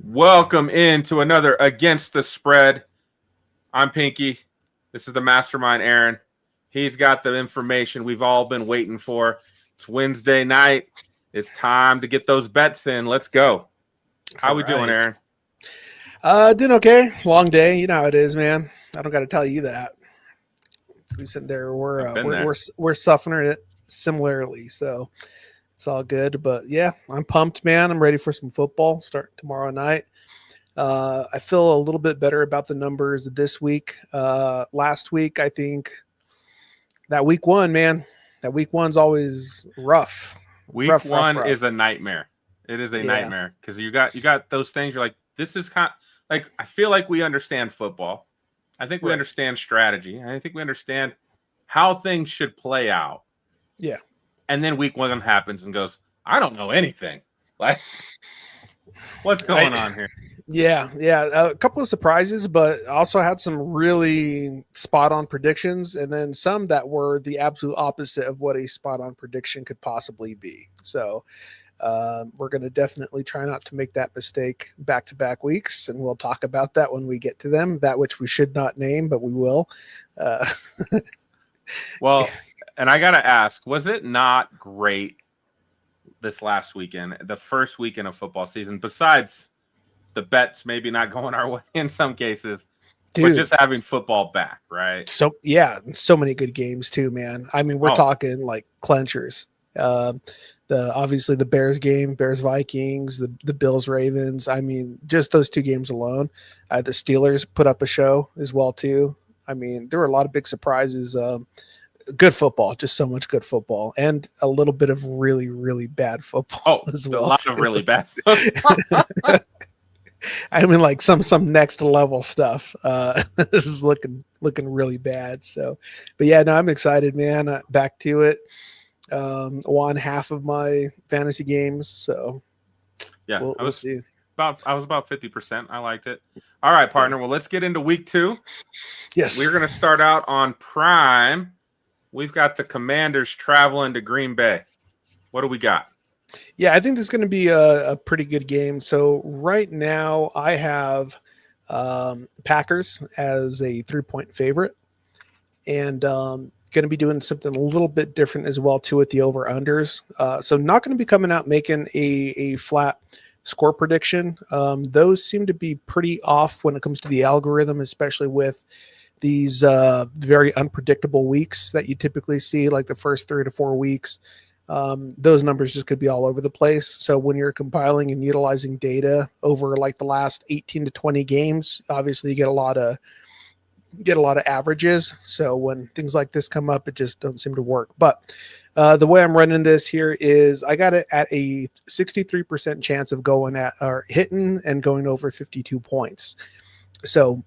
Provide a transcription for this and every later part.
Welcome into another Against the Spread. I'm Pinky. This is the mastermind, Aaron. He's got the information we've all been waiting for. It's Wednesday night. It's time to get those bets in. Let's go. How we doing, Aaron? Doing okay. Long day. You know how it is, man. I don't got to tell you that. We sitting there. We're suffering it similarly, so it's all good. But yeah, I'm pumped, man. I'm ready for some football. Start tomorrow night. I feel a little bit better about the numbers this week. Last week, I think that week one, man. That week one's always rough. Week one is a nightmare. It is a nightmare because you got those things. You're like, this is kind of like, I feel like we understand football. I think we understand strategy. I think we understand how things should play out. Yeah. And then week one happens and goes, I don't know anything. Like, what's going on here? Yeah. A couple of surprises, but also had some really spot on predictions, and then some that were the absolute opposite of what a spot on prediction could possibly be. So we're going to definitely try not to make that mistake back-to-back weeks, and we'll talk about that when we get to them, that which we should not name, but we will. Well, and I got to ask, was it not great this last weekend, the first weekend of football season, besides the bets maybe not going our way in some cases, but just having football back, right? So, yeah, so many good games too, man. I mean, we're talking like clenchers. Obviously the Bears game, Bears Vikings, the Bills Ravens. I mean, just those two games alone. The Steelers put up a show as well too. I mean, there were a lot of big surprises. Good football, just so much good football, and a little bit of really, really bad football as well. A lot of really bad. I mean, like some next level stuff. This is looking really bad. So, but yeah, no, I'm excited, man. Back to it. Won half of my fantasy games, so yeah, we'll see. I was about 50%. I liked it. All right, partner. Well, let's get into week 2. Yes, we're going to start out on Prime. We've got the Commanders traveling to Green Bay. What do we got? Yeah, I think this is going to be a pretty good game. So right now I have Packers as a 3-point favorite, and going to be doing something a little bit different as well too with the over-unders. So not going to be coming out making a flat score prediction. Those seem to be pretty off when it comes to the algorithm, especially with these very unpredictable weeks that you typically see, like the first 3 to 4 weeks. Those numbers just could be all over the place. So when you're compiling and utilizing data over like the last 18 to 20 games, obviously you get a lot of averages. So when things like this come up, it just don't seem to work. But the way I'm running this here is I got it at a 63% chance of going at or hitting and going over 52 points. So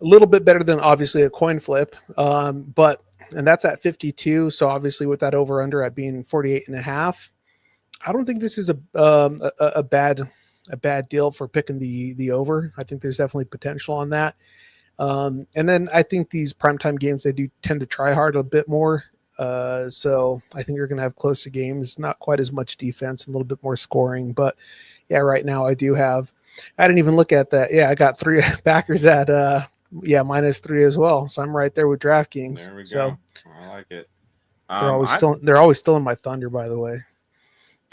a little bit better than obviously a coin flip. And that's at 52. So obviously with that over under at being 48.5, I don't think this is a bad deal for picking the over. I think there's definitely potential on that. And then I think these primetime games, they do tend to try hard a bit more. So I think you're going to have closer games, not quite as much defense, a little bit more scoring. But yeah, right now I didn't even look at that. Yeah, I got 3 Packers at -3 as well. So I'm right there with DraftKings. There we go. So I like it. They're always still in my thunder, by the way.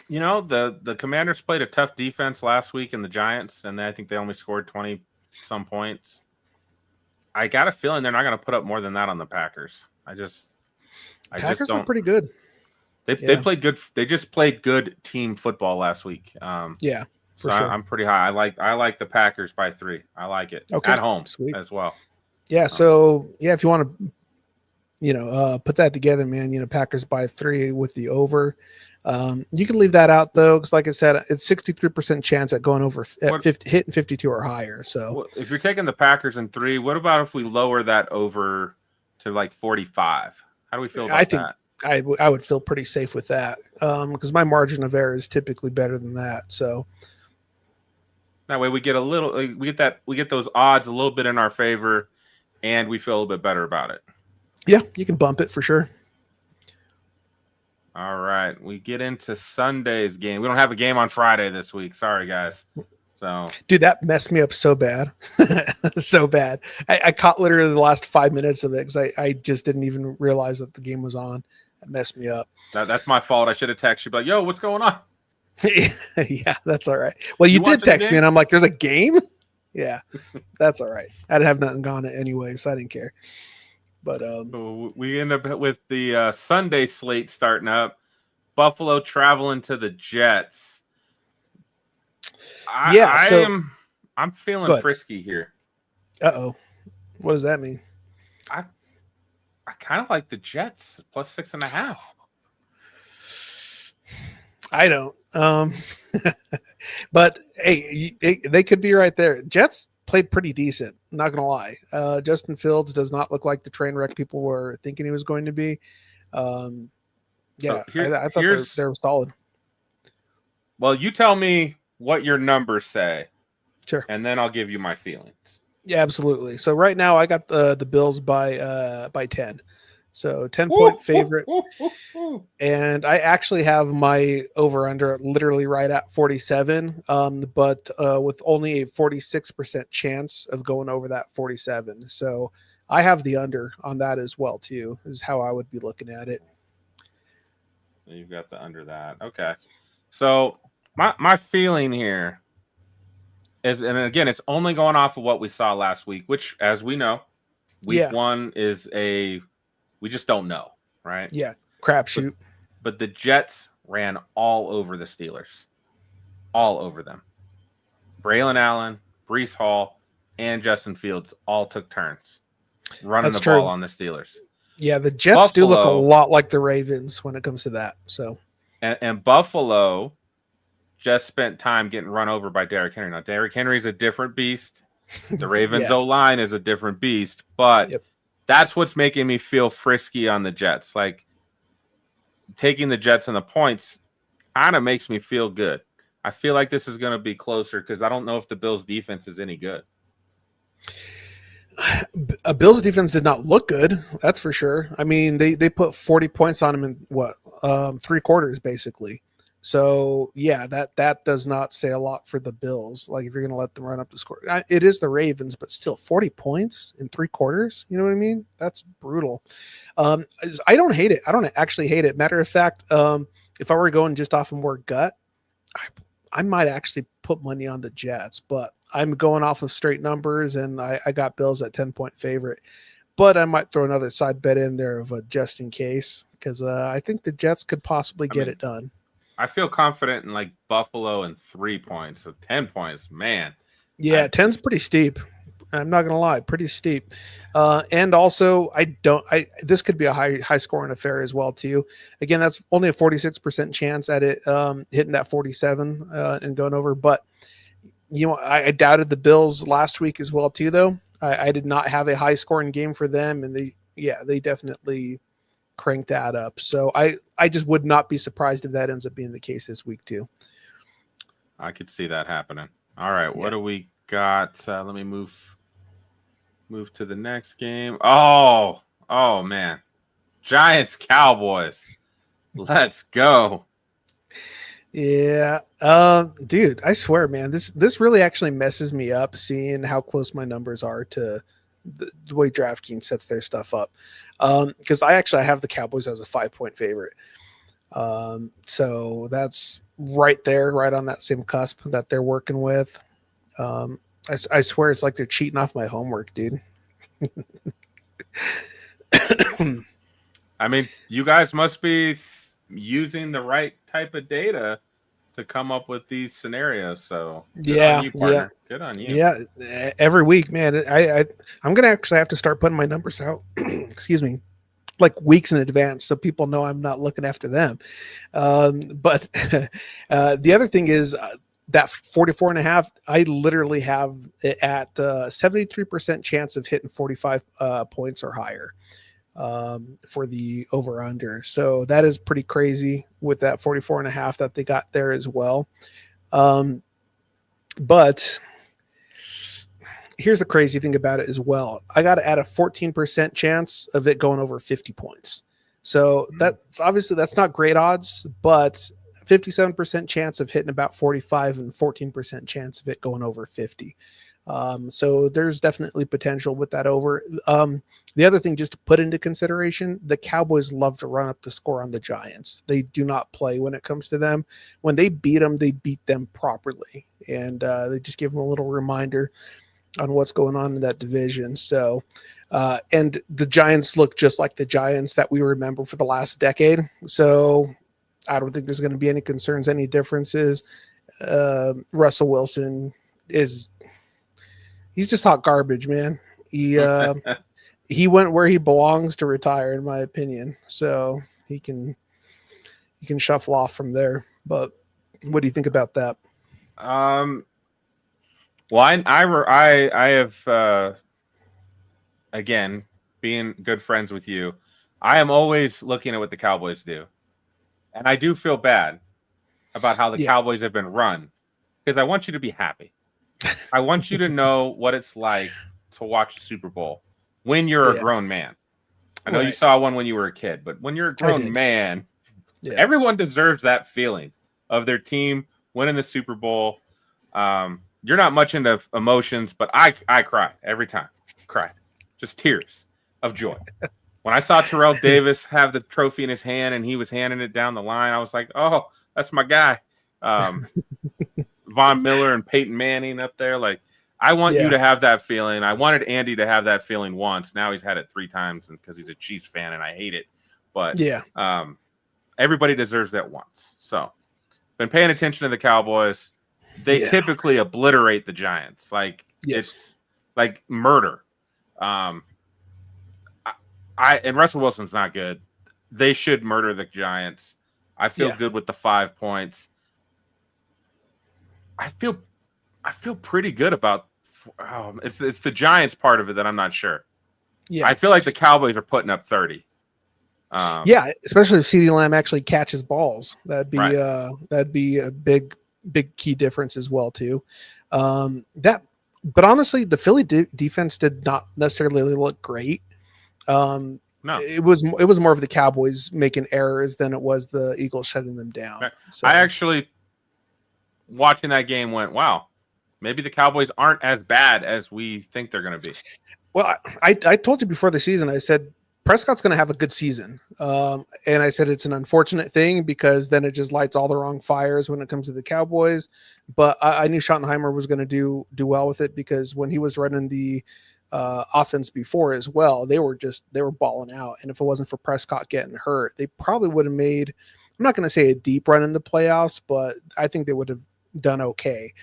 You know, the Commanders played a tough defense last week in the Giants, and I think they only scored 20-some points. I got a feeling they're not going to put up more than that on the Packers. Packers look pretty good. They played good. They just played good team football last week. Yeah, so sure. I'm pretty high. I like the Packers by 3. I like it at home as well. Yeah. So yeah, if you want to, put that together, man. Packers by 3 with the over. You can leave that out though, because like I said, it's 63% chance at going over at 50, hitting 52 or higher. So if you're taking the Packers in 3, what about if we lower that over to like 45? How do we feel about that? I would feel pretty safe with that because my margin of error is typically better than that. So that way we get we get those odds a little bit in our favor, and we feel a little bit better about it. Yeah, you can bump it for sure. All right, we get into Sunday's game. We don't have a game on Friday this week. Sorry, guys. So, dude, that messed me up so bad. So bad. I caught literally the last 5 minutes of it because I just didn't even realize that the game was on. It messed me up. that's my fault. I should have texted you, like, yo, what's going on? Yeah, that's all right. Well, you did watching the text me, game? and I'm like, there's a game? Yeah, that's all right. I'd have nothing gone anyway, so I didn't care. But So we end up with the Sunday slate starting up. Buffalo traveling to the Jets. I'm feeling frisky here. Uh-oh. What does that mean? I kind of like the Jets plus 6.5. I don't. But hey, they could be right there. Jets played pretty decent. Not gonna lie. Justin Fields does not look like the train wreck people were thinking he was going to be. Yeah, so I thought they were solid. Well, you tell me what your numbers say. Sure. And then I'll give you my feelings. Yeah, absolutely. So right now I got the Bills by 10. So 10-point favorite. And I actually have my over under literally right at 47. But with only a 46% chance of going over that 47. So I have the under on that as well too, is how I would be looking at it. You've got the under that. Okay. So my feeling here is, and again, it's only going off of what we saw last week, which, as we know, week one is we just don't know, right? Yeah, crapshoot. But the Jets ran all over the Steelers, all over them. Braylon Allen, Breece Hall, and Justin Fields all took turns running ball on the Steelers. Yeah, the Jets do look a lot like the Ravens when it comes to that. So, and Buffalo just spent time getting run over by Derrick Henry. Now, Derrick Henry is a different beast. The Ravens O-line is a different beast, but that's what's making me feel frisky on the Jets. Like, taking the Jets and the points kind of makes me feel good. I feel like this is going to be closer because I don't know if the Bills' defense is any good. Bills' defense did not look good. That's for sure. I mean, they put 40 points on them in 3 quarters, basically. So yeah, that does not say a lot for the Bills. Like, if you're going to let them run up the score, it is the Ravens, but still 40 points in 3 quarters. You know what I mean? That's brutal. I don't hate it. I don't actually hate it. Matter of fact, if I were going just off of more gut, I might actually put money on the Jets, but I'm going off of straight numbers, and I got Bills at 10-point favorite. But I might throw another side bet in there of just in case, because I think the Jets could possibly get it done. I feel confident in like Buffalo and 3 points. So 10 points, man. Yeah, 10's pretty steep. I'm not gonna lie, pretty steep. And also, this could be a high scoring affair as well too. Again, that's only a 46% chance at it hitting that 47 and going over. But you know, I doubted the Bills last week as well too. Though I did not have a high scoring game for them, and they definitely cranked that up. So I just would not be surprised if that ends up being the case this week too. I could see that happening. All right, what do we got? Let me move to the next game. Oh man, Giants Cowboys. Let's go. Yeah, dude, I swear, man, this really actually messes me up seeing how close my numbers are to the way DraftKings sets their stuff up. Because I have the Cowboys as a 5-point favorite. So that's right there, right on that same cusp that they're working with. I swear it's like they're cheating off my homework, dude. I mean, you guys must be using the right type of data to come up with these scenarios. So good on you, partner. Good on you. Yeah, every week, man. I'm gonna actually have to start putting my numbers out. Excuse me. Like weeks in advance, so people know I'm not looking after them. But the other thing is that 44.5, I literally have it at 73% chance of hitting 45 points or higher for the over under. So that is pretty crazy with that 44.5 that they got there as well. But here's the crazy thing about it as well. I got to add a 14% chance of it going over 50 points. So that's obviously, that's not great odds, but 57% chance of hitting about 45 and 14% chance of it going over 50. So there's definitely potential with that over. The other thing just to put into consideration, the Cowboys love to run up the score on the Giants. They do not play when it comes to them. When they beat them properly. And they just give them a little reminder on what's going on in that division. So, and the Giants look just like the Giants that we remember for the last decade. So I don't think there's going to be any concerns, any differences. Russell Wilson he's just hot garbage, man. He went where he belongs to retire, in my opinion. So he can shuffle off from there. But what do you think about that? Well, I have again, being good friends with you, I am always looking at what the Cowboys do, and I do feel bad about how the Cowboys have been run because I want you to be happy. I want you to know what it's like to watch the Super Bowl when you're a grown man. I know you saw one when you were a kid, but when you're a grown man, everyone deserves that feeling of their team winning the Super Bowl. You're not much into emotions, but I cry every time. Cried. Just tears of joy. When I saw Terrell Davis have the trophy in his hand and he was handing it down the line, I was like, oh, that's my guy. Von Miller and Peyton Manning up there. Like, I want you to have that feeling. I wanted Andy to have that feeling once. Now he's had it 3 times because he's a Chiefs fan and I hate it. But everybody deserves that once. So, been paying attention to the Cowboys. They typically obliterate the Giants. Like it's like murder. And Russell Wilson's not good. They should murder the Giants. I feel good with the 5 points. I feel pretty good about. It's the Giants part of it that I'm not sure. Yeah, I feel like the Cowboys are putting up 30. Especially if CeeDee Lamb actually catches balls. That'd be a big key difference as well too. But honestly, the Philly defense did not necessarily look great. No, it was more of the Cowboys making errors than it was the Eagles shutting them down. Right. So, I actually, watching that game, went, wow, maybe the Cowboys aren't as bad as we think they're going to be. Well, I told you before the season, I said Prescott's going to have a good season. And I said it's an unfortunate thing because then it just lights all the wrong fires when it comes to the Cowboys. But I knew Schottenheimer was going to do well with it because when he was running the offense before as well, they were balling out. And if it wasn't for Prescott getting hurt, they probably would have made, I'm not going to say a deep run in the playoffs, but I think they would have done okay.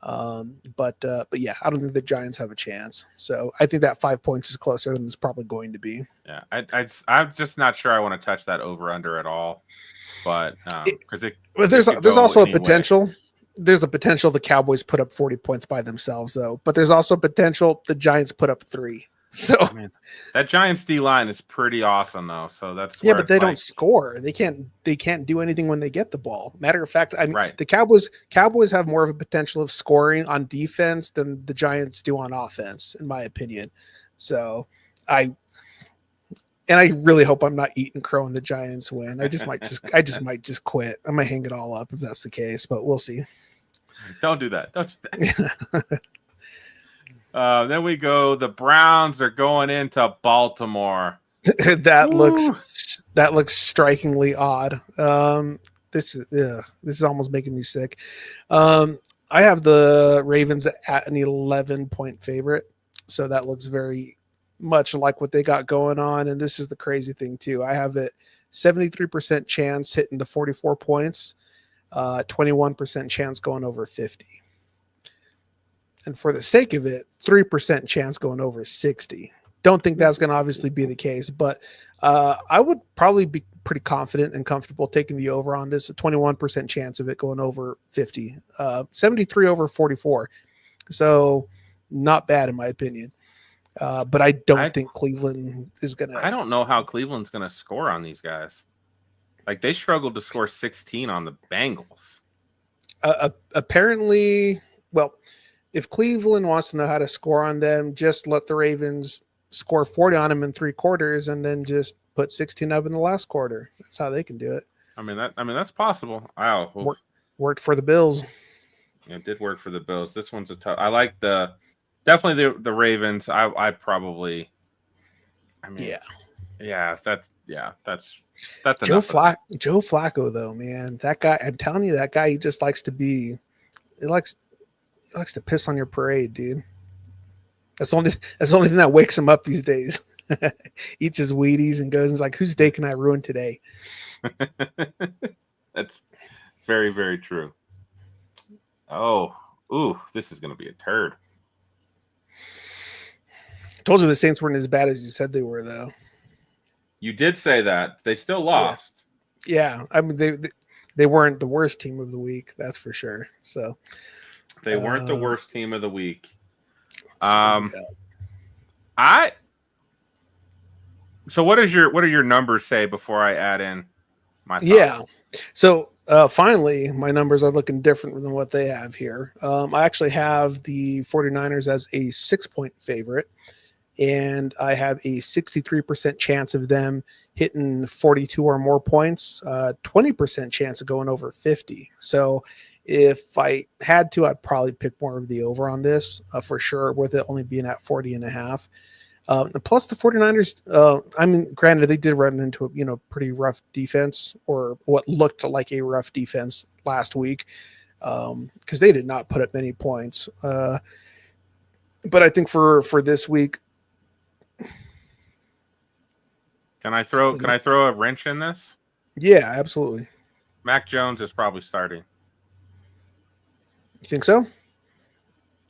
But yeah, I don't think the Giants have a chance. So I think that 5 points is closer than it's probably going to be. Yeah, I'm just not sure I want to touch that over under at all. But there's also a potential. There's a potential the Cowboys put up 40 points by themselves, though. But there's also potential the Giants put up 3. So that Giants D line is pretty awesome, though. So that's but they don't score. They can't do anything when they get the ball. Matter of fact, I mean, the Cowboys have more of a potential of scoring on defense than the Giants do on offense, in my opinion. So I really hope I'm not eating crow when the Giants win. I just might just quit. I might hang it all up if that's the case, but we'll see. Don't do that. Don't do that. Then we go. The Browns are going into Baltimore. that looks strikingly odd. This is almost making me sick. I have the Ravens at an 11-point favorite, so that looks very much like what they got going on. And this is the crazy thing too. I have it 73% chance hitting the 44 points, 21% chance going over 50. And for the sake of it, 3% chance going over 60. Don't think that's going to obviously be the case, but I would probably be pretty confident and comfortable taking the over on this. A 21% chance of it going over 50, 73 over 44. So not bad in my opinion. But I don't think Cleveland is going to. I don't know how Cleveland's going to score on these guys. Like they struggled to score 16 on the Bengals. Apparently, well, if Cleveland wants to know how to score on them, just let the Ravens score 40 on them in 3 quarters and then just put 16 up in the last quarter. That's how they can do it. that's possible. Wow. Worked for the Bills. It did work for the Bills. This one's a tough. I like definitely the Ravens. I probably. I mean, that's Joe enough of that. Joe Flacco though, man, that guy. I'm telling you, that guy. He just likes to be. He likes to piss on your parade, dude. That's the only thing that wakes him up these days. Eats his Wheaties and goes and is like, "Whose day can I ruin today?" That's very, very true. Oh, this is going to be a turd. Told you the Saints weren't as bad as you said they were, though. You did say that. They still lost. Yeah. I mean, they weren't the worst team of the week, that's for sure. So they weren't the worst team of the week. So what do your numbers say before I add in my thoughts? Yeah. So finally, my numbers are looking different than what they have here. I actually have the 49ers as a 6-point favorite, and I have a 63% chance of them hitting 42 or more points, 20% chance of going over 50. So if I had to, I'd probably pick more of the over on this for sure, with it only being at 40.5. Plus the 49ers, I mean, granted, they did run into a pretty rough defense, or what looked like a rough defense last week, because they did not put up many points. But I think for this week, can I throw a wrench in this? Yeah, absolutely. Mac Jones is probably starting. You think so?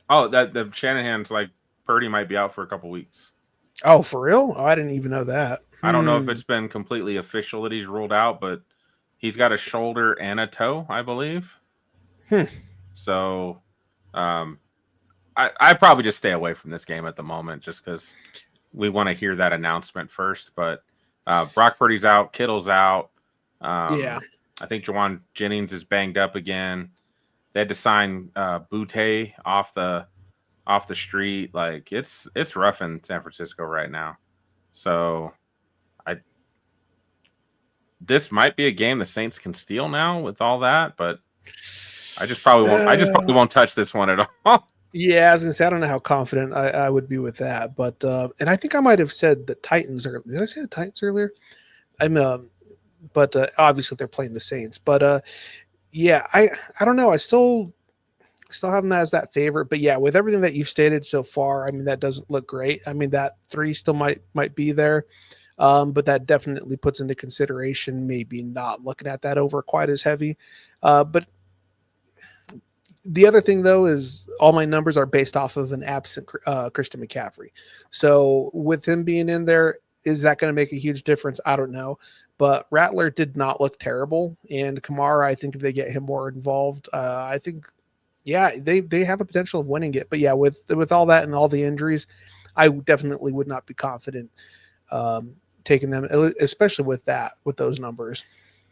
Oh, that the Shanahan's like Purdy might be out for a couple weeks. Oh, for real? Oh, I didn't even know that. I don't know if it's been completely official that he's ruled out, but he's got a shoulder and a toe, I believe. So, I probably just stay away from this game at the moment, just because we want to hear that announcement first. But Brock Purdy's out, Kittle's out. Yeah, I think Jawan Jennings is banged up again. They had to sign Butte off the street. Like it's rough in San Francisco right now. So this might be a game the Saints can steal now with all that, but I just probably won't touch this one at all. Yeah, I was gonna say I don't know how confident I would be with that, but and I think I might have said the Titans earlier. Did I say the Titans earlier? But obviously they're playing the Saints. But yeah, I don't know. I still have them as that favorite, but yeah, with everything that you've stated so far, I mean that doesn't look great. I mean that 3 still might be there, but that definitely puts into consideration maybe not looking at that over quite as heavy. But the other thing, though, is all my numbers are based off of an absent Christian McCaffrey. So with him being in there, is that going to make a huge difference? I don't know. But Rattler did not look terrible. And Kamara, I think if they get him more involved, I think, yeah, they have a potential of winning it. But yeah, with all that and all the injuries, I definitely would not be confident taking them, especially with those numbers.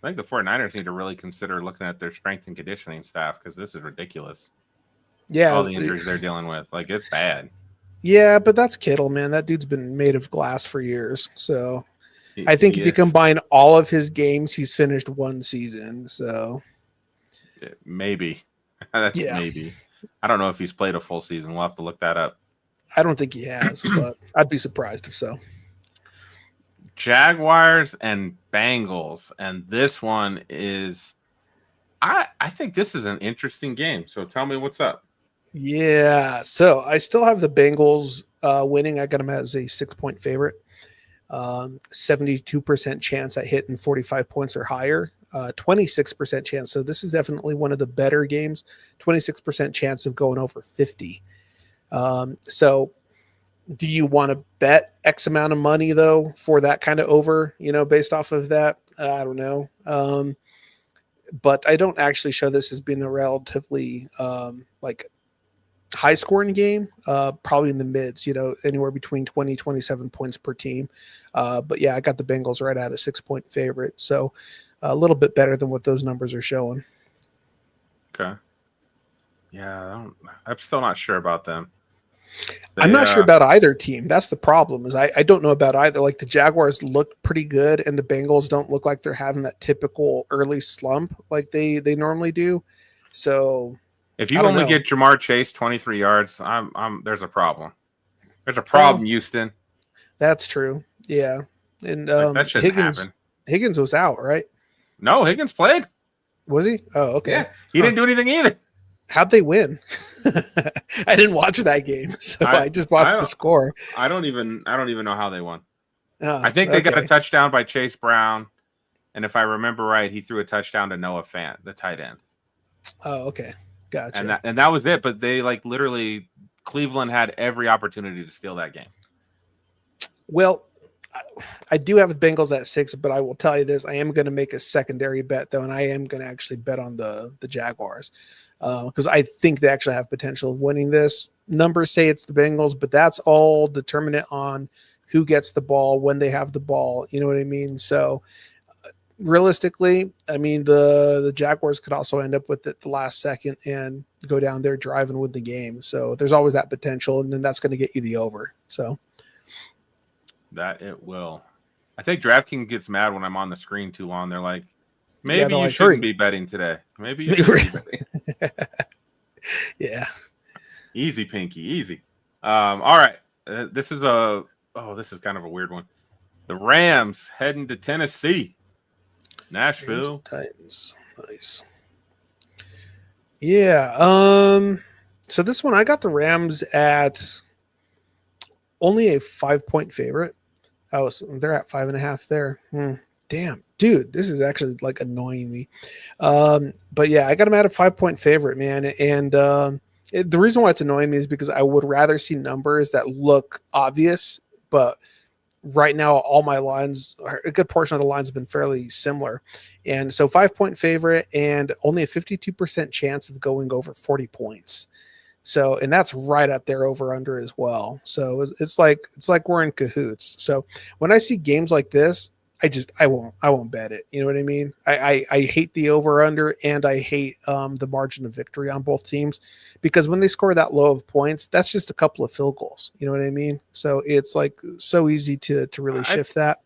I think the 49ers need to really consider looking at their strength and conditioning staff, because this is ridiculous. Yeah. All the injuries they're dealing with. Like, it's bad. Yeah, but that's Kittle, man. That dude's been made of glass for years. So I think if you combine all of his games, he's finished one season. So maybe. Maybe. I don't know if he's played a full season. We'll have to look that up. I don't think he has, but I'd be surprised if so. Jaguars and Bengals, and this one is I think this is an interesting game. So tell me what's up. Yeah, so I still have the Bengals winning. I got them as a 6-point favorite. 72% chance at hitting 45 points or higher. 26% chance. So this is definitely one of the better games. 26% chance of going over 50. So do you want to bet X amount of money, though, for that kind of over, based off of that? I don't know. But I don't actually show this as being a relatively high scoring game, probably in the mids, anywhere between 20, 27 points per team. But yeah, I got the Bengals right at a 6-point favorite. So a little bit better than what those numbers are showing. Okay. Yeah, I'm still not sure about them. I'm not sure about either team. That's the problem. Is I don't know about either. Like the Jaguars look pretty good, and the Bengals don't look like they're having that typical early slump like they normally do. So if you only get Jamar Chase 23 yards, there's a problem. There's a problem, Houston. That's true. Yeah, and that shouldn't happen. Higgins was out, right? No, Higgins played. Was he? Oh, okay. Yeah, he didn't do anything either. How'd they win? I didn't watch that game, so I just watched the score. I don't even know how they won. I think they got a touchdown by Chase Brown, and if I remember right, he threw a touchdown to Noah Fant, the tight end. Oh, okay, gotcha. And that was it. But they literally Cleveland had every opportunity to steal that game. Well, I do have the Bengals at 6, but I will tell you this: I am going to make a secondary bet though, and I am going to actually bet on the Jaguars. Because I think they actually have potential of winning this. Numbers say it's the Bengals, but that's all determinant on who gets the ball, when they have the ball. You know what I mean? So realistically, I mean, the Jaguars could also end up with it the last second and go down there, drive and win the game. So there's always that potential, and then that's going to get you the over. So that it will. I think DraftKings gets mad when I'm on the screen too long. They're like, maybe you shouldn't be betting today. Maybe you should be betting. Yeah. Easy, Pinky. Easy. All right. This is kind of a weird one. The Rams heading to Tennessee. Nashville. Titans. Nice. Yeah. So this one, I got the Rams at only a 5-point favorite. They're at 5.5 there. Damn, dude, this is actually like annoying me. But yeah, I got him at a 5-point favorite, man. And the reason why it's annoying me is because I would rather see numbers that look obvious, but right now all my lines, a good portion of the lines have been fairly similar. And so 5-point favorite and only a 52% chance of going over 40 points. So, and that's right up there over under as well. So it's like we're in cahoots. So when I see games like this, I won't bet it. You know what I mean? I hate the over under, and I hate the margin of victory on both teams, because when they score that low of points, that's just a couple of field goals. You know what I mean? So it's like so easy to really shift that.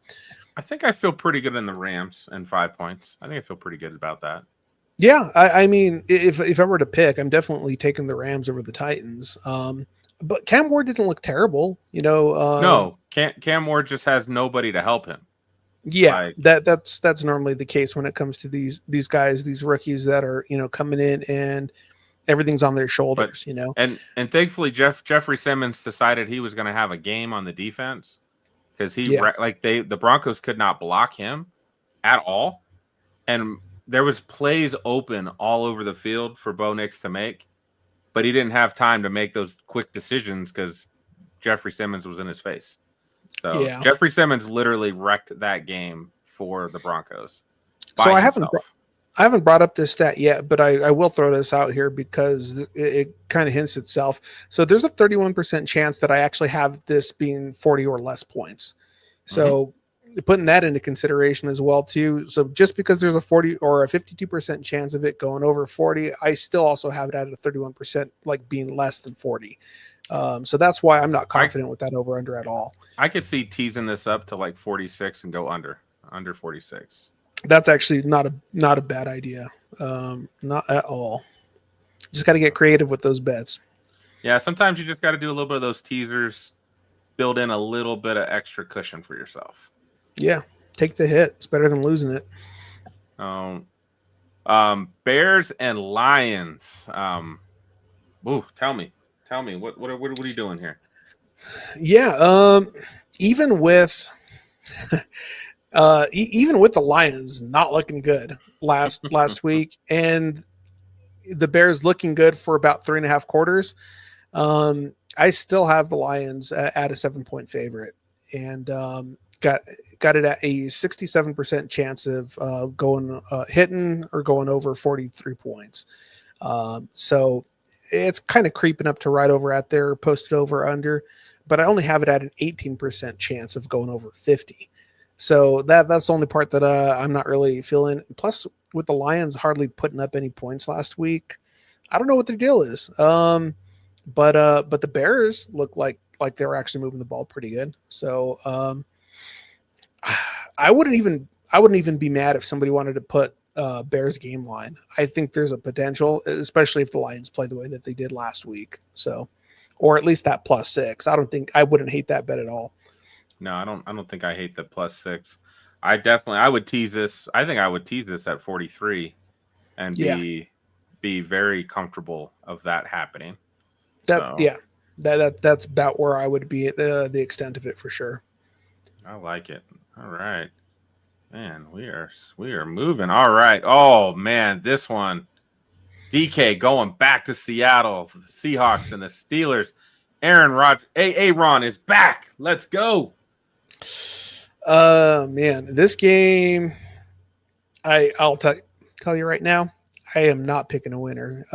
I think I feel pretty good in the Rams and 5 points. I think I feel pretty good about that. Yeah, I mean, if I were to pick, I'm definitely taking the Rams over the Titans. But Cam Ward didn't look terrible, you know. No, Cam Ward just has nobody to help him. Yeah, that's normally the case when it comes to these guys, these rookies that are, you know, coming in and everything's on their shoulders, you know. And thankfully Jeffrey Simmons decided he was going to have a game on the defense, because the Broncos could not block him at all, and there was plays open all over the field for Bo Nix to make, but he didn't have time to make those quick decisions because Jeffrey Simmons was in his face. So yeah. Jeffrey Simmons literally wrecked that game for the Broncos. So I haven't brought up this stat yet, but I will throw this out here because it kind of hints itself. So there's a 31% chance that I actually have this being 40 or less points. So putting that into consideration as well too. So just because there's a 40 or a 52% chance of it going over 40, I still also have it at a 31%, like being less than 40. So that's why I'm not confident with that over under at all. I could see teasing this up to like 46 and go under 46. That's actually not a bad idea. Not at all. Just got to get creative with those bets. Yeah, sometimes you just got to do a little bit of those teasers, build in a little bit of extra cushion for yourself. Yeah, take the hit. It's better than losing it. Bears and Lions. Tell me, what are you doing here? Yeah, even with the Lions not looking good last week, and the Bears looking good for about 3.5 quarters, I still have the Lions at a 7-point favorite, and got it at a 67% chance of going hitting or going over 43 points. So it's kind of creeping up to right over at their posted over under, but I only have it at an 18% chance of going over 50. So that's the only part that I'm not really feeling. Plus, with the Lions hardly putting up any points last week, I don't know what their deal is. But the Bears look like they were actually moving the ball pretty good. So I wouldn't even be mad if somebody wanted to put Bears game line. I think there's a potential, especially if the Lions play the way that they did last week. So, or at least that +6. I wouldn't hate that bet at all. No, I don't think I hate the +6. I would tease this. I think I would tease this at 43 and be very comfortable of that happening. That's about where I would be at the extent of it for sure. I like it. All right. Man, we are moving. All right. Oh man, this one. DK going back to Seattle, the Seahawks and the Steelers. Aaron is back. Let's go. Man, this game, I'll tell you right now, I am not picking a winner.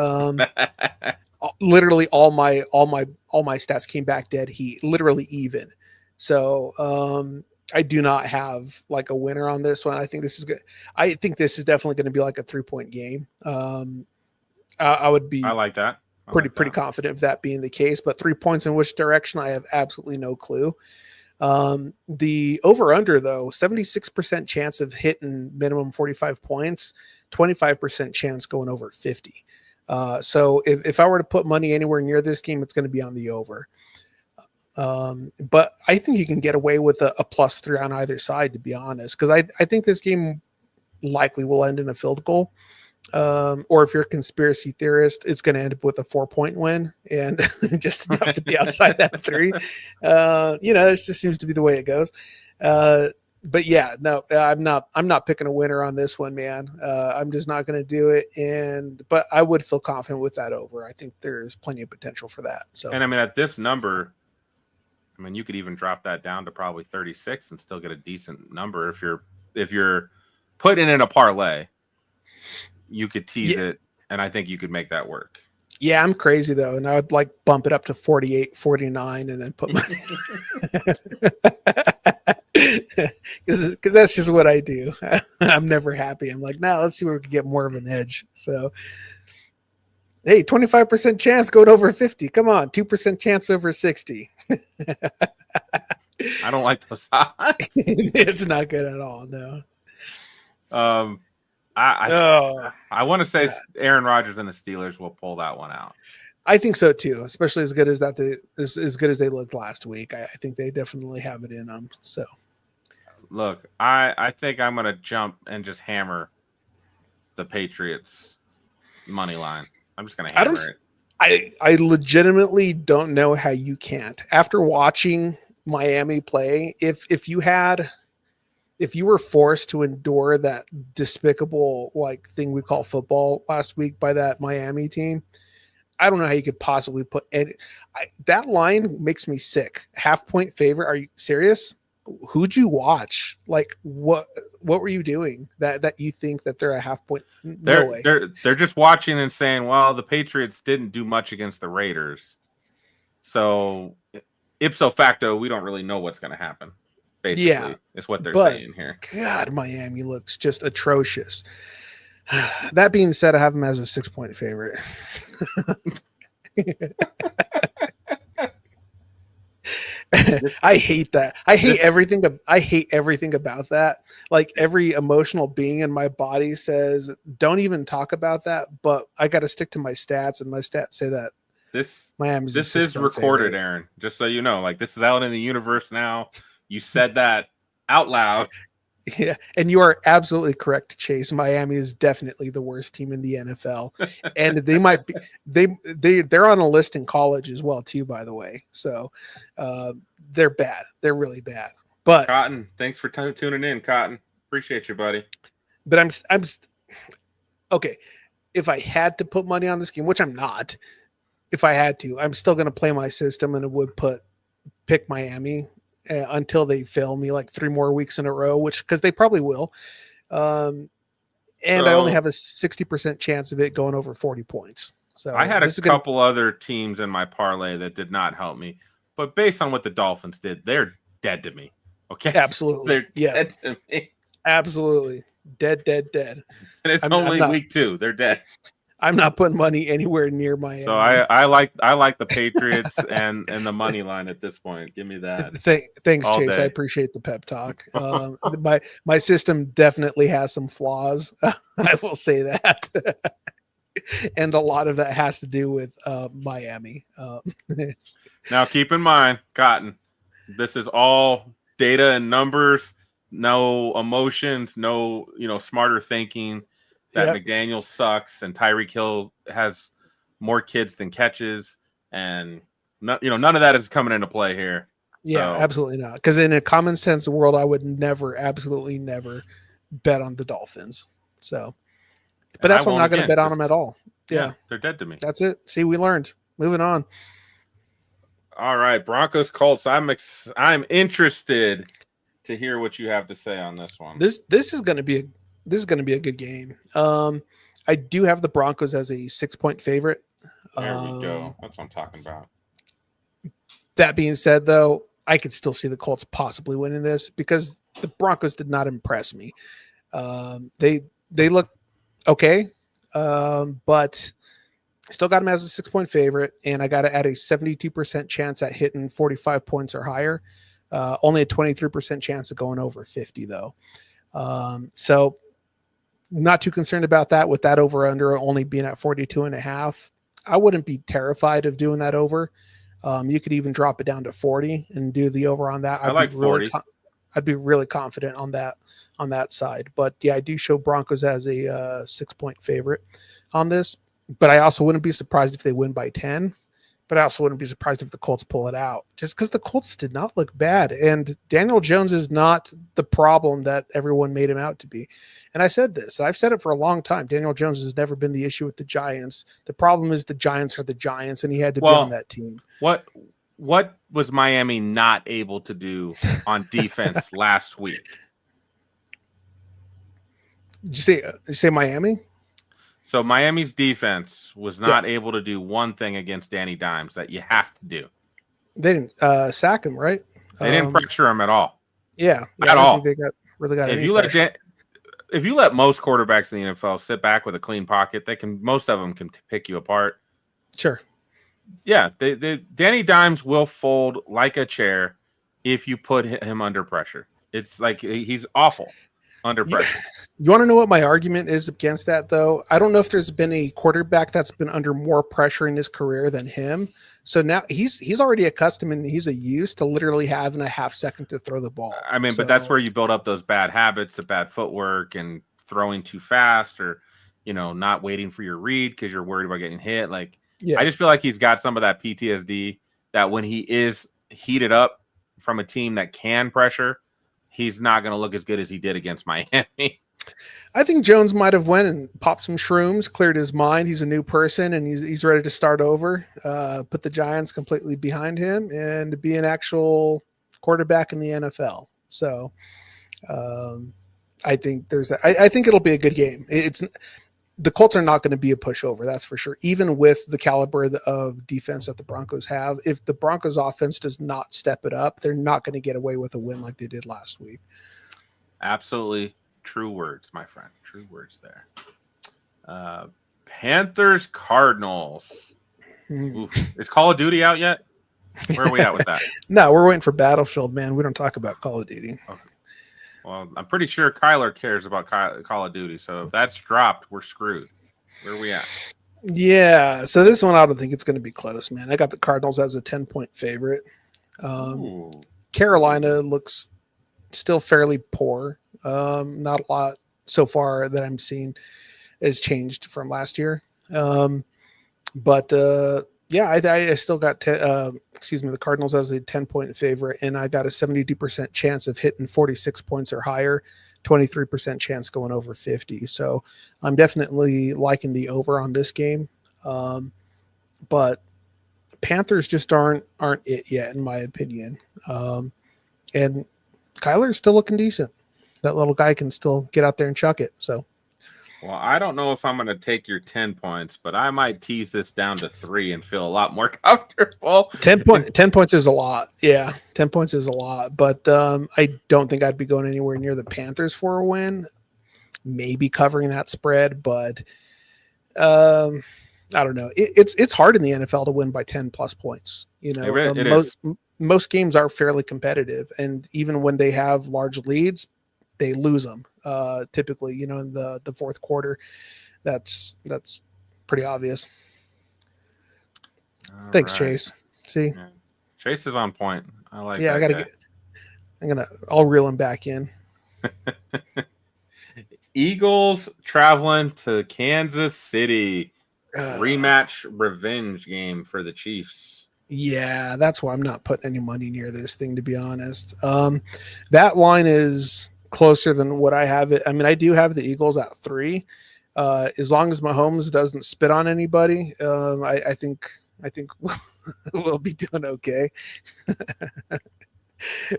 Literally all my stats came back dead heat, literally even. So I do not have like a winner on this one. I think this is good. I think this is definitely going to be like a 3-point game. I would be. I like that. Pretty confident of that being the case. But 3 points in which direction, I have absolutely no clue. The over/under though, 76% chance of hitting minimum 45 points, 25% chance going over 50. So if I were to put money anywhere near this game, it's going to be on the over. But I think you can get away with a +3 on either side, to be honest, because I think this game likely will end in a field goal. Or if you're a conspiracy theorist, it's going to end up with a 4-point win and just enough to be outside that 3. It just seems to be the way it goes. But yeah, no, I'm not picking a winner on this one, man. I'm just not going to do it. But I would feel confident with that over. I think there's plenty of potential for that. So, and I mean, at this number, I mean, you could even drop that down to probably 36 and still get a decent number if you're putting in a parlay. You could tease it, and I think you could make that work. Yeah, I'm crazy though, and I would like bump it up to 48, 49, and then put my because that's just what I do. I'm never happy. I'm like, now let's see where we can get more of an edge. So, hey, 25% chance going over 50. Come on, 2% chance over 60. I don't like those odds. It's not good at all. No. I want to say Aaron Rodgers and the Steelers will pull that one out. I think so too, especially as good as as good as they looked last week. I think they definitely have it in them. So, look, I think I'm going to jump and just hammer the Patriots money line. I'm just going to hammer it. I legitimately don't know how you can't. After watching Miami play, if you were forced to endure that despicable like thing we call football last week by that Miami team, I don't know how you could possibly put any. That line makes me sick. 0.5 favorite? Are you serious? Who'd you watch? Like what were you doing that you think that they're a 0.5 point? No way. They're just watching and saying, well, the Patriots didn't do much against the Raiders, so ipso facto, we don't really know what's going to happen. Basically, is what they're saying here. God, Miami looks just atrocious. That being said, I have them as a 6-point favorite. I hate that. I hate everything about that. Like every emotional being in my body says, don't even talk about that. But I got to stick to my stats, and my stats say that this is recorded, Aaron. Just so you know, like this is out in the universe now. You said that out loud. Yeah, and you are absolutely correct, Chase. Miami is definitely the worst team in the NFL, and they might be they're on a list in college as well too, by the way. So they're bad. They're really bad. But Cotton, thanks for tuning in, Cotton. Appreciate you, buddy. But I'm okay. If I had to put money on this game, which I'm not, if I had to, I'm still going to play my system and it would pick Miami. Until they fail me like 3 more weeks in a row, because they probably will. And I only have a 60% chance of it going over 40 points. So I had a couple other teams in my parlay that did not help me, but based on what the Dolphins did, they're dead to me. Okay. Absolutely. They're dead to me. Absolutely. Dead. And it's only week 2. They're dead. I'm not putting money anywhere near Miami. So I like the Patriots and the money line at this point. Give me that. Thanks, all Chase. day. I appreciate the pep talk. My system definitely has some flaws. I will say that, and a lot of that has to do with Miami. Now, keep in mind, Cotton, this is all data and numbers, no emotions, no smarter thinking. That Yep. McDaniel sucks and Tyreek Hill has more kids than catches, and none of that is coming into play here. Yeah, So, absolutely not. Because in a common sense world, I would never, absolutely never bet on the Dolphins. So, but that's why I'm not going to bet on them at all. Yeah, they're dead to me. That's it. See, we learned. Moving on. All right, Broncos Colts. I'm interested to hear what you have to say on this one. This is going to be a good game. I do have the Broncos as a 6-point favorite. There we go. That's what I'm talking about. That being said, though, I could still see the Colts possibly winning this because the Broncos did not impress me. They look okay, but still got them as a 6-point favorite, and I got it at a 72% chance at hitting 45 points or higher. Only a 23% chance of going over 50, though. So not too concerned about that with that over under only being at 42.5. I wouldn't be terrified of doing that over. You could even drop it down to 40 and do the over on that. I like 40. I'd be really confident on that side. But yeah, I do show Broncos as a 6-point favorite on this. But I also wouldn't be surprised if they win by 10. But I also wouldn't be surprised if the Colts pull it out, just because the Colts did not look bad. And Daniel Jones is not the problem that everyone made him out to be. And I said this. I've said it for a long time. Daniel Jones has never been the issue with the Giants. The problem is the Giants are the Giants, and he had to be on that team. What was Miami not able to do on defense last week? Did you say Miami? So Miami's defense was not able to do one thing against Danny Dimes that you have to do. They didn't sack him, right? They didn't pressure him at all. Yeah, at all. Think they really got. If you let most quarterbacks in the NFL sit back with a clean pocket, most of them can pick you apart. Sure. Yeah, Danny Dimes will fold like a chair if you put him under pressure. It's like he's awful under pressure. You want to know what my argument is against that, though? I don't know if there's been a quarterback that's been under more pressure in his career than him. So now he's already accustomed and he's used to literally having a half second to throw the ball. I mean, but that's where you build up those bad habits, the bad footwork and throwing too fast or, not waiting for your read because you're worried about getting hit. Like, I just feel like he's got some of that PTSD that when he is heated up from a team that can pressure, he's not going to look as good as he did against Miami. I think Jones might have went and popped some shrooms, cleared his mind. He's a new person, and he's ready to start over, put the Giants completely behind him, and be an actual quarterback in the NFL. So I think there's that. I think it'll be a good game. The Colts are not going to be a pushover, that's for sure. Even with the caliber of defense that the Broncos have, if the Broncos offense does not step it up, they're not going to get away with a win like they did last week. Absolutely true words, my friend. True words there. Panthers Cardinals. Is Call of Duty out yet? Where are we at with that? No, we're waiting for Battlefield, man. We don't talk about Call of Duty. Okay. Well, I'm pretty sure Kyler cares about Call of Duty. So if that's dropped, we're screwed. Where are we at? Yeah. So this one, I don't think it's going to be close, man. I got the Cardinals as a 10-point favorite. Carolina looks still fairly poor. Not a lot so far that I'm seeing has changed from last year. But I still got the Cardinals as a 10-point favorite, and I got a 72% chance of hitting 46 points or higher, 23% chance going over 50. So I'm definitely liking the over on this game. But Panthers just aren't it yet, in my opinion. And Kyler's still looking decent. That little guy can still get out there and chuck it. So. Well, I don't know if I'm going to take your 10 points, but I might tease this down to 3 and feel a lot more comfortable. 10 points is a lot. Yeah, 10 points is a lot. But I don't think I'd be going anywhere near the Panthers for a win. Maybe covering that spread, but I don't know. It's hard in the NFL to win by 10 plus points. It is. Most games are fairly competitive, and even when they have large leads, they lose them. Typically, in the fourth quarter, that's pretty obvious. Thanks, Right. Chase. See, Yeah. Chase is on point. I like yeah, I that gotta guy. I'll reel him back in. Eagles traveling to Kansas City. Rematch revenge game for the Chiefs. Yeah, that's why I'm not putting any money near this thing, to be honest. That line is closer than what I have it. I mean, I do have the Eagles at 3. As long as Mahomes doesn't spit on anybody, I think we'll be doing okay.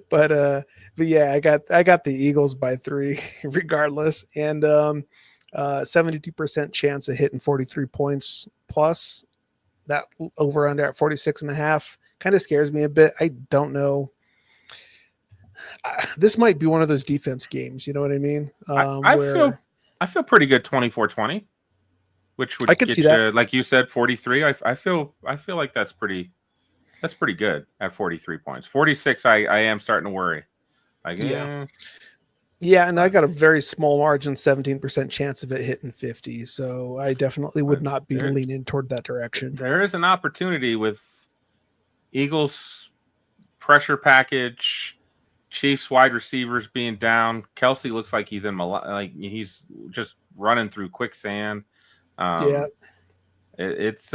but yeah, I got the Eagles by 3 regardless, and 72% chance of hitting 43 points plus. That over under at 46.5 kind of scares me a bit. I don't know. This might be one of those defense games. You know what I mean? I feel pretty good 24-20, which I would could see get that. you, like you said, 43. I feel like that's pretty good at 43 points. 46, I am starting to worry. Like, Yeah. Yeah, and I got a very small margin, 17% chance of it hitting 50. So I definitely would not be leaning toward that direction. There is an opportunity with Eagles pressure package, Chiefs wide receivers being down. Kelsey looks like he's he's just running through quicksand. Yeah. It's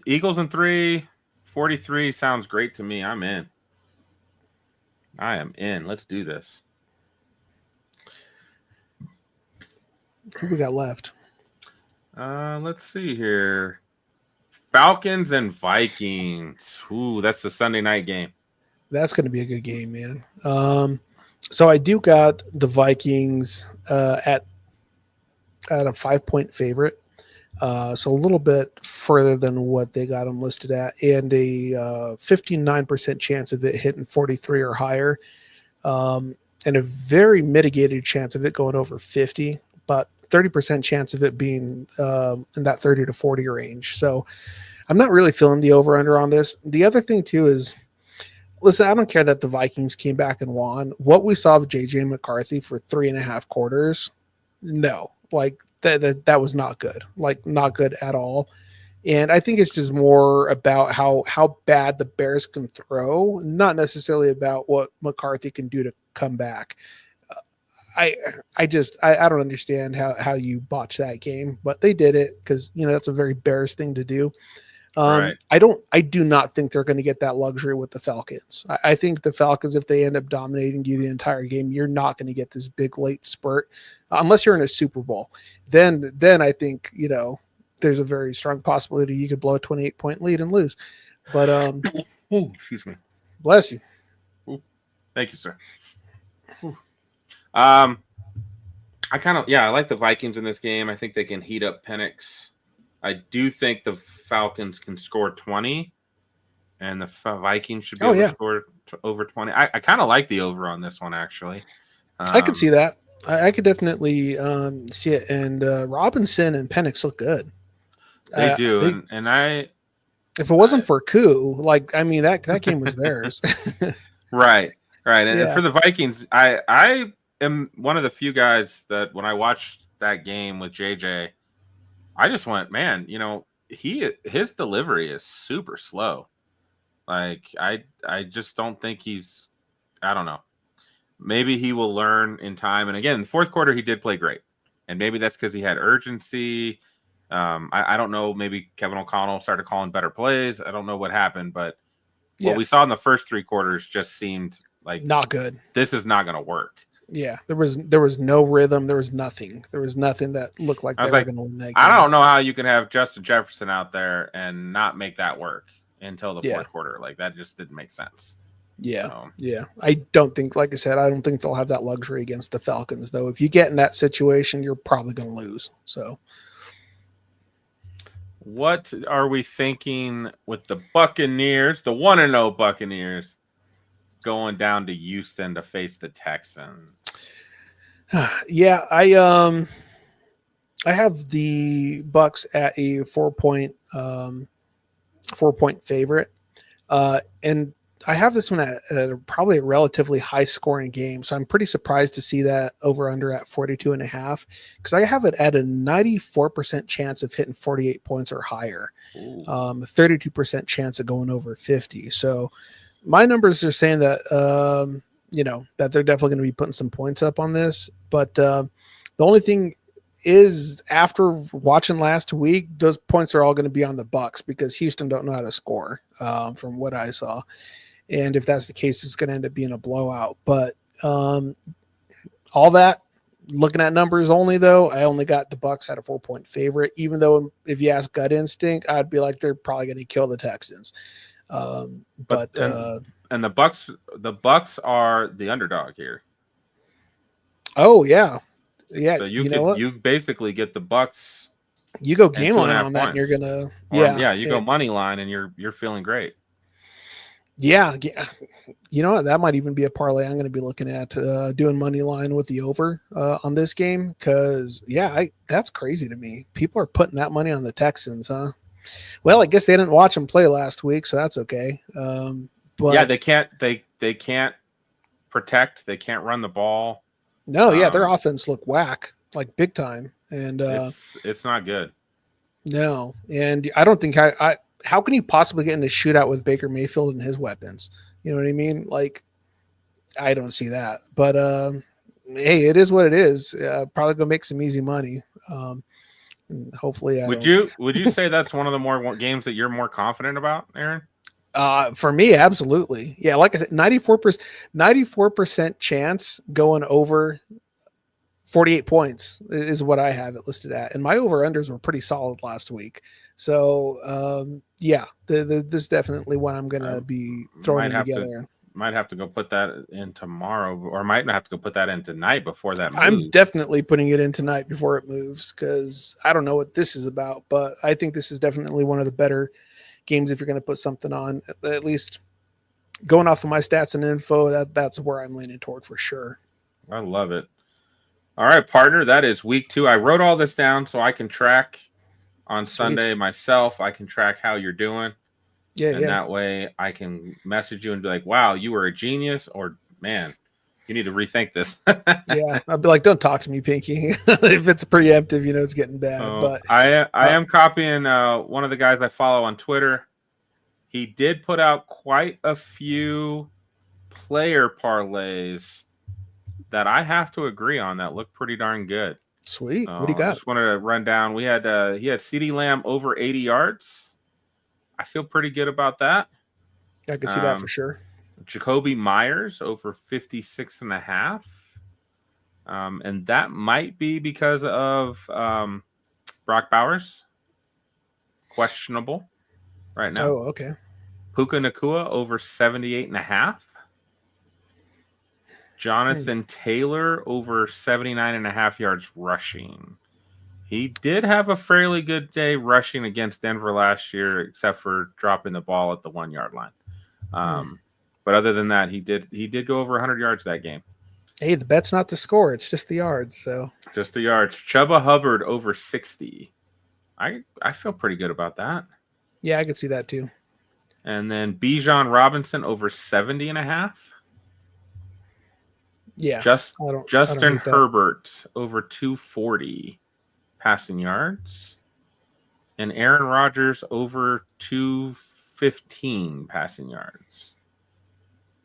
Eagles in 3, 43 sounds great to me. I'm in. I am in. Let's do this. Who we got left? Let's see here. Falcons and Vikings. Ooh, that's the Sunday night game. That's going to be a good game, man. So I do got the Vikings at a 5-point favorite. So a little bit further than what they got them listed at, and a 59% chance of it hitting 43 or higher, and a very mitigated chance of it going over 50, but 30% chance of it being in that 30 to 40 range. So I'm not really feeling the over-under on this. The other thing, too, is, listen, I don't care that the Vikings came back and won. What we saw of J.J. McCarthy for 3.5 quarters, no. Like, that was not good. Like, not good at all. And I think it's just more about how bad the Bears can throw, not necessarily about what McCarthy can do to come back. I don't understand how you botch that game, but they did it because that's a very Bears thing to do. Right. I do not think they're going to get that luxury with the Falcons. I think the Falcons, if they end up dominating you the entire game, you're not going to get this big late spurt unless you're in a Super Bowl. Then I think, there's a very strong possibility you could blow a 28-point lead and lose. But Ooh, excuse me. Bless you. Ooh, thank you, sir. Ooh. I like the Vikings in this game. I think they can heat up Penix. I do think the Falcons can score 20, and the Vikings should be able to score over 20. I kind of like the over on this one, actually. I could see that. I could definitely see it. And Robinson and Penix look good. They do. And I... If it wasn't for Koo, that game was theirs. Right. And for the Vikings, I am one of the few guys that when I watched that game with JJ, I just went, man, his delivery is super slow. Like, I just don't think I don't know. Maybe he will learn in time. And again, in the fourth quarter, he did play great. And maybe that's because he had urgency. I don't know. Maybe Kevin O'Connell started calling better plays. I don't know what happened, but what we saw in the first 3 quarters just seemed like not good. This is not going to work. Yeah, there was no rhythm. There was nothing. There was nothing that looked like they were going to win that game. I don't know how you can have Justin Jefferson out there and not make that work until the fourth quarter. Like, that just didn't make sense. Yeah, yeah. I don't think, like I said, I don't think they'll have that luxury against the Falcons, though. If you get in that situation, you're probably going to lose. So, what are we thinking with the Buccaneers, the 1-0 Buccaneers, going down to Houston to face the Texans? Yeah, I have the Bucks at a 4-point favorite. And I have this one at probably a relatively high scoring game. So I'm pretty surprised to see that over under at 42.5, because I have it at a 94% chance of hitting 48 points or higher. 32% chance of going over 50. So my numbers are saying that, that they're definitely going to be putting some points up on this. But the only thing is, after watching last week, those points are all going to be on the Bucks because Houston don't know how to score, from what I saw. And if that's the case, it's going to end up being a blowout. But all that, looking at numbers only, though, I only got the Bucks at a 4-point favorite, even though if you ask gut instinct, I'd be like, they're probably going to kill the Texans. And the Bucks are the underdog here. Oh yeah. Yeah, so you basically get the Bucks. You go game line on that, and you're gonna go money line, and you're feeling great. Yeah, you know what? That might even be a parlay I'm going to be looking at, doing money line with the over on this game, because that's crazy to me. People are putting that money on the Texans, huh? Well, I guess they didn't watch them play last week, so that's okay. But yeah, they can't protect, they can't run the ball. No, their offense looked whack, like big time, and it's not good. No, and I don't think how can he possibly get in a shootout with Baker Mayfield and his weapons? You know what I mean? Like, I don't see that. But hey, it is what it is. Probably gonna make some easy money. And hopefully, would you say that's one of the more games that you're more confident about, Aaron? For me, absolutely. Yeah, like I said, 94% chance going over 48 points is what I have it listed at. And my over-unders were pretty solid last week. So, this is definitely one I'm going to be throwing together. Might have to go put that in tomorrow, or might have to go put that in tonight before that moves. I'm definitely putting it in tonight before it moves, because I don't know what this is about, but I think this is definitely one of the better games if you're going to put something on. At least going off of my stats and info, that's where I'm leaning toward for sure. I love it. All right, partner, that is week 2. I wrote all this down so I can track on Sunday myself. I can track how you're doing. That way I can message you and be like, wow, you were a genius, or man, you need to rethink this. Yeah, I'd be like, don't talk to me, Pinky. If it's preemptive, it's getting bad. But I am copying one of the guys I follow on Twitter. He did put out quite a few player parlays that I have to agree on that look pretty darn good. Sweet. What do you got? I just wanted to run down. He had CeeDee Lamb over 80 yards. I feel pretty good about that. I can see that for sure. Jacoby Myers over 56.5. And that might be because of Brock Bowers. Questionable right now. Oh, okay. Puka Nacua over 78.5. Jonathan Taylor over 79.5 yards rushing. He did have a fairly good day rushing against Denver last year, except for dropping the ball at the 1-yard line. But other than that, he did go over 100 yards that game. Hey, the bet's not the score; it's just the yards. So just the yards. Chuba Hubbard over 60. I feel pretty good about that. Yeah, I could see that too. And then Bijan Robinson over 70.5. Yeah. Justin Herbert over 240 passing yards. And Aaron Rodgers over 215 passing yards.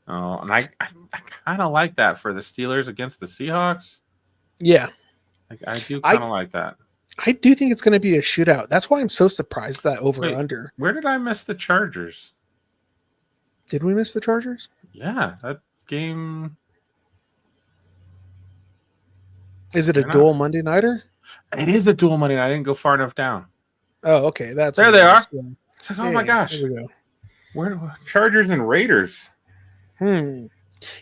Oh, and I kind of like that for the Steelers against the Seahawks. Yeah. I do kind of like that. I do think it's going to be a shootout. That's why I'm so surprised that over-under. Where did I miss the Chargers? Did we miss the Chargers? Yeah, that game... Is it a dual Monday nighter? It is a dual Monday night. I didn't go far enough down. Oh, okay. There they are. It's like, oh my gosh. There we go. Where Chargers and Raiders? Yeah,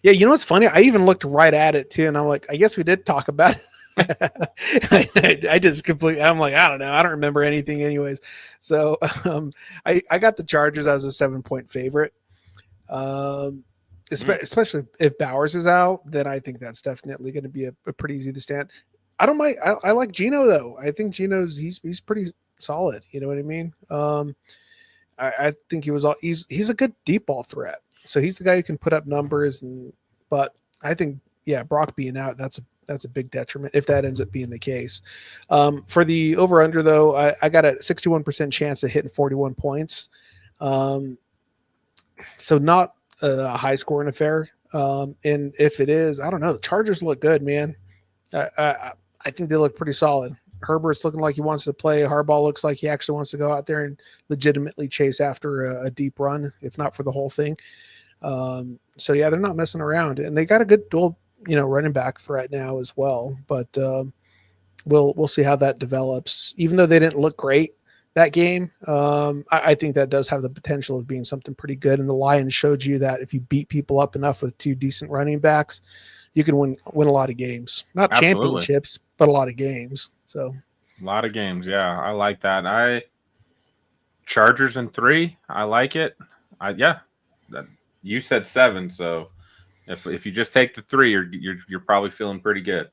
you know what's funny? I even looked right at it too, and I'm like, I guess we did talk about it. I just completely. I'm like, I don't know. I don't remember anything, anyways. So I got the Chargers as a 7-point favorite. Especially if Bowers is out, then I think that's definitely going to be a pretty easy to stand. I don't mind. I like Gino though. I think Gino's he's pretty solid. You know what I mean? I think he was all he's a good deep ball threat. So he's the guy who can put up numbers, but I think Brock being out that's a big detriment if that ends up being the case. For the over under though, I got a 61% chance of hitting 41 points. So not a high scoring affair. And if it is, I don't know. The Chargers look good, man. I think they look pretty solid. Herbert's looking like he wants to play. Harbaugh looks like he actually wants to go out there and legitimately chase after a deep run, if not for the whole thing. So yeah, they're not messing around, and they got a good dual, running back threat now as well. But we'll see how that develops. Even though they didn't look great that game, I think that does have the potential of being something pretty good. And the Lions showed you that if you beat people up enough with two decent running backs, you can win a lot of games. Not Absolutely. championships, but a lot of games. So a lot of games. Yeah, I like that. Chargers in 3. I like it. You said 7, so if you just take the 3, you're probably feeling pretty good.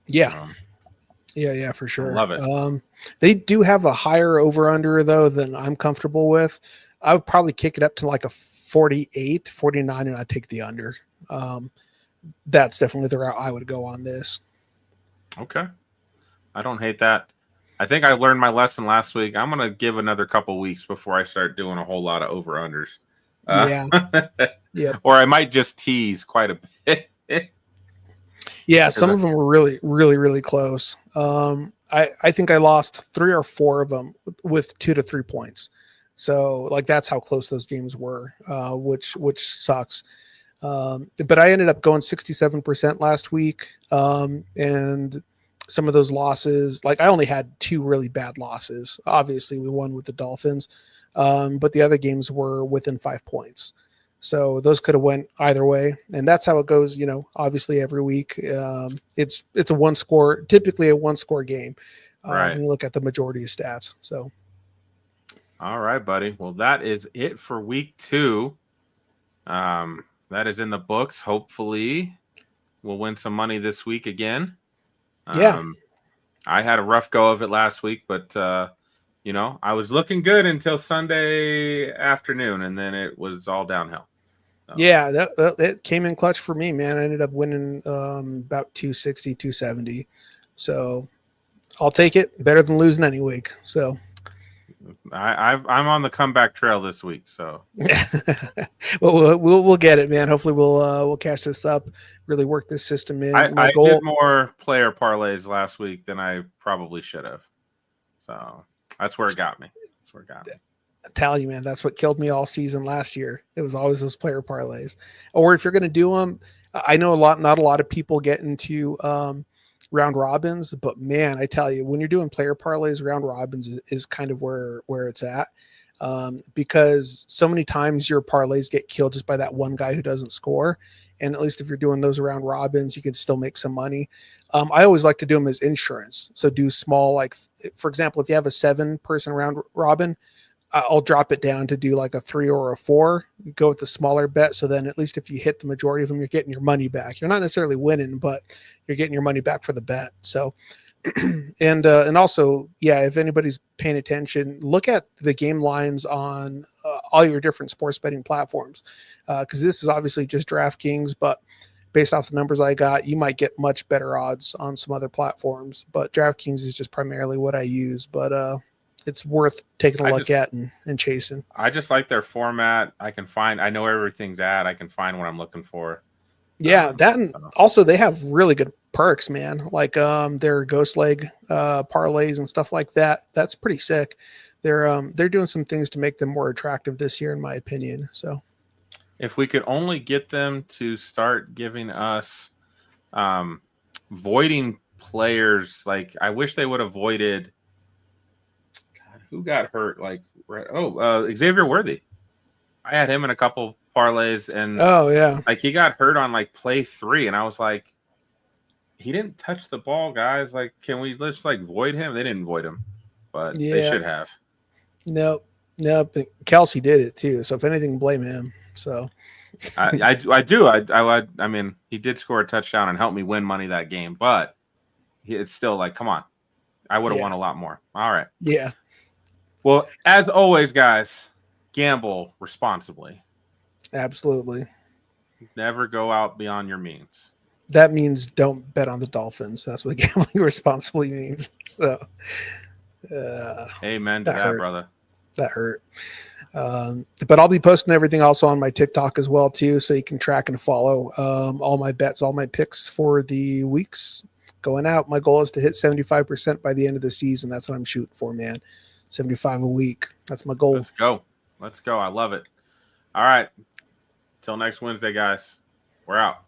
Yeah. Yeah, for sure. I love it. They do have a higher over under though than I'm comfortable with. I would probably kick it up to like a 48, 49, and I'd take the under. That's definitely the route I would go on this. Okay. I don't hate that. I think I learned my lesson last week. I'm going to give another couple weeks before I start doing a whole lot of over-unders. Yeah. Or I might just tease quite a bit. Yeah, some of them were really, really, really close. I think I lost 3 or 4 of them with 2 to 3 points. So like that's how close those games were, which sucks. But I ended up going 67% last week. And some of those losses, like I only had 2 really bad losses. Obviously, we won with the Dolphins, but the other games were within 5 points. So those could have went either way, and that's how it goes. Obviously every week, it's a typically a 1-score game. Right. When you look at the majority of stats. So, all right, buddy. Well, that is it for week 2. That is in the books. Hopefully, we'll win some money this week again. Yeah. I had a rough go of it last week, but I was looking good until Sunday afternoon, and then it was all downhill. Yeah, that came in clutch for me, man. I ended up winning about 260, 270. So I'll take it. Better than losing any week. So I'm on the comeback trail this week. So well, we'll get it, man. Hopefully we'll catch this up. Really work this system in. I did more player parlays last week than I probably should have. So that's where it got me. I tell you, man, that's what killed me all season last year. It was always those player parlays. Or if you're going to do them, I know not a lot of people get into round robins, but man, I tell you, when you're doing player parlays, round robins is kind of where it's at. Because so many times your parlays get killed just by that one guy who doesn't score. And at least if you're doing those round robins, you can still make some money. I always like to do them as insurance. So do small, like, for example, if you have a 7-person round robin, I'll drop it down to do like a 3 or a 4, go with the smaller bet. So then at least if you hit the majority of them, you're getting your money back. You're not necessarily winning, but you're getting your money back for the bet. So, and also, yeah, if anybody's paying attention, look at the game lines on all your different sports betting platforms. Cause this is obviously just DraftKings, but based off the numbers I got, you might get much better odds on some other platforms, but DraftKings is just primarily what I use. But, it's worth taking a look at and chasing. I just like their format. I know everything's at. I can find what I'm looking for. Yeah, and also they have really good perks, man. Like their ghost leg parlays and stuff like that. That's pretty sick. They're doing some things to make them more attractive this year, in my opinion. So, if we could only get them to start giving us voiding players, like I wish they would have voided. Who got hurt? Xavier Worthy. I had him in a couple parlays, and like he got hurt on like play 3, and I was like, he didn't touch the ball, guys. Like, can we just like void him? They didn't void him, but they should have. Nope. Kelsey did it too. So if anything, blame him. So I do. I mean, he did score a touchdown and help me win money that game, but it's still like, come on. I would have won a lot more. All right. Yeah. Well, as always, guys, gamble responsibly. Absolutely. Never go out beyond your means. That means don't bet on the Dolphins. That's what gambling responsibly means. So, amen to that, brother. That hurt. But I'll be posting everything also on my TikTok as well too, so you can track and follow all my bets, all my picks for the weeks going out. My goal is to hit 75% by the end of the season. That's what I'm shooting for, man. 75 a week. That's my goal. Let's go. I love it. All right. Till next Wednesday, guys. We're out.